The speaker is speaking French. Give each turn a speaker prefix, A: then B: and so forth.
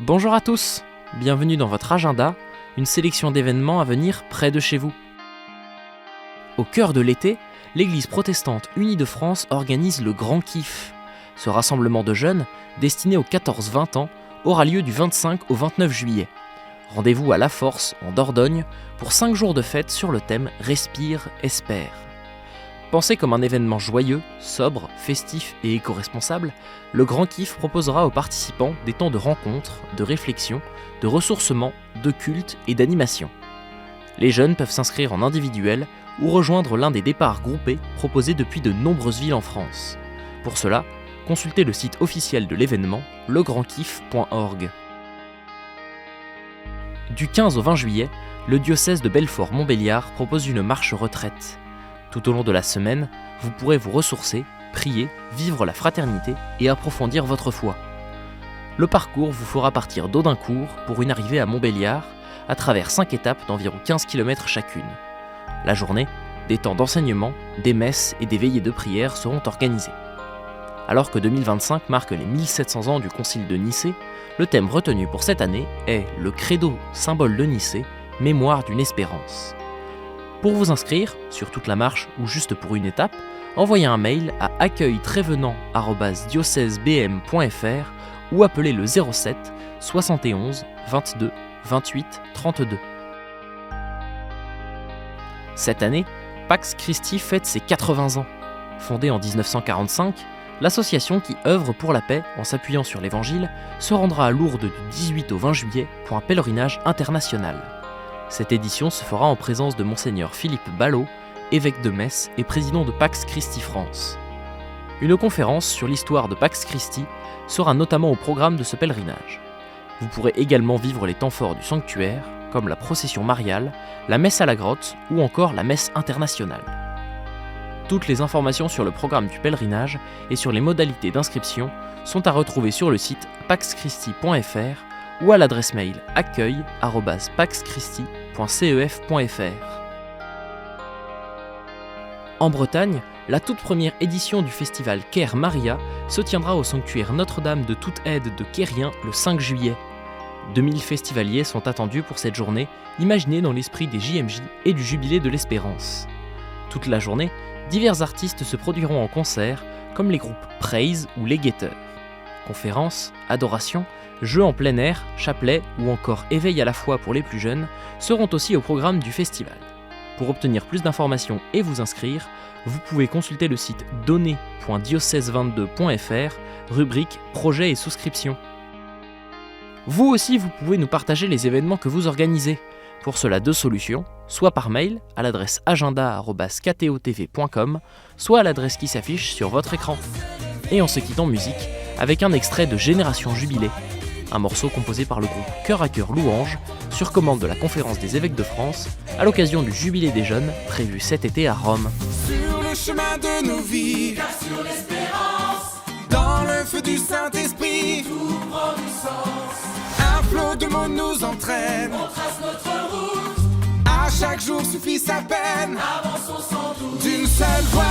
A: Bonjour à tous, bienvenue dans votre agenda, une sélection d'événements à venir près de chez vous. Au cœur de l'été, l'Église protestante unie de France organise le Grand Kiff. Ce rassemblement de jeunes, destiné aux 14-20 ans, aura lieu du 25 au 29 juillet. Rendez-vous à La Force, en Dordogne, pour 5 jours de fête sur le thème « Respire, espère ». Pensé comme un événement joyeux, sobre, festif et éco-responsable, le Grand Kiff proposera aux participants des temps de rencontre, de réflexion, de ressourcement, de culte et d'animation. Les jeunes peuvent s'inscrire en individuel ou rejoindre l'un des départs groupés proposés depuis de nombreuses villes en France. Pour cela, consultez le site officiel de l'événement, legrandkiff.org. Du 15 au 20 juillet, le diocèse de Belfort-Montbéliard propose une marche retraite. Tout au long de la semaine, vous pourrez vous ressourcer, prier, vivre la fraternité et approfondir votre foi. Le parcours vous fera partir d'Audincourt pour une arrivée à Montbéliard, à travers 5 étapes d'environ 15 km chacune. La journée, des temps d'enseignement, des messes et des veillées de prière seront organisées. Alors que 2025 marque les 1700 ans du Concile de Nicée, le thème retenu pour cette année est le Credo, symbole de Nicée, mémoire d'une espérance. Pour vous inscrire, sur toute la marche ou juste pour une étape, envoyez un mail à accueil-trévenant@diocèsebm.fr ou appelez le 07 71 22 28 32. Cette année, Pax Christi fête ses 80 ans. Fondée en 1945, l'association qui œuvre pour la paix en s'appuyant sur l'Évangile se rendra à Lourdes du 18 au 20 juillet pour un pèlerinage international. Cette édition se fera en présence de Monseigneur Philippe Ballot, évêque de Metz et président de Pax Christi France. Une conférence sur l'histoire de Pax Christi sera notamment au programme de ce pèlerinage. Vous pourrez également vivre les temps forts du sanctuaire, comme la procession mariale, la messe à la grotte ou encore la messe internationale. Toutes les informations sur le programme du pèlerinage et sur les modalités d'inscription sont à retrouver sur le site paxchristi.fr ou à l'adresse mail accueil@paxchristi.cef.fr. En Bretagne, la toute première édition du festival Cair Maria se tiendra au sanctuaire Notre-Dame de Toute-Aide de Quérien le 5 juillet. 2000 festivaliers sont attendus pour cette journée, imaginée dans l'esprit des JMJ et du Jubilé de l'Espérance. Toute la journée, divers artistes se produiront en concert, comme les groupes Praise ou Les Guetteurs. Conférences, adorations, jeux en plein air, chapelets ou encore éveil à la foi pour les plus jeunes seront aussi au programme du festival. Pour obtenir plus d'informations et vous inscrire, vous pouvez consulter le site données.diocèse22.fr, rubrique projets et souscriptions. Vous aussi, vous pouvez nous partager les événements que vous organisez. Pour cela, 2 solutions, soit par mail à l'adresse agenda@ktotv.com, soit à l'adresse qui s'affiche sur votre écran. Et on se quitte en musique avec un extrait de Génération Jubilé, un morceau composé par le groupe Cœur à Cœur Louange, sur commande de la Conférence des évêques de France, à l'occasion du Jubilé des jeunes, prévu cet été à Rome.
B: Sur le chemin de nos vies, car sur l'espérance, dans le feu du Saint-Esprit, tout prend du sens. Un flot de mots nous entraîne, on trace notre route. À chaque jour suffit sa peine, avançons sans doute. D'une seule voix,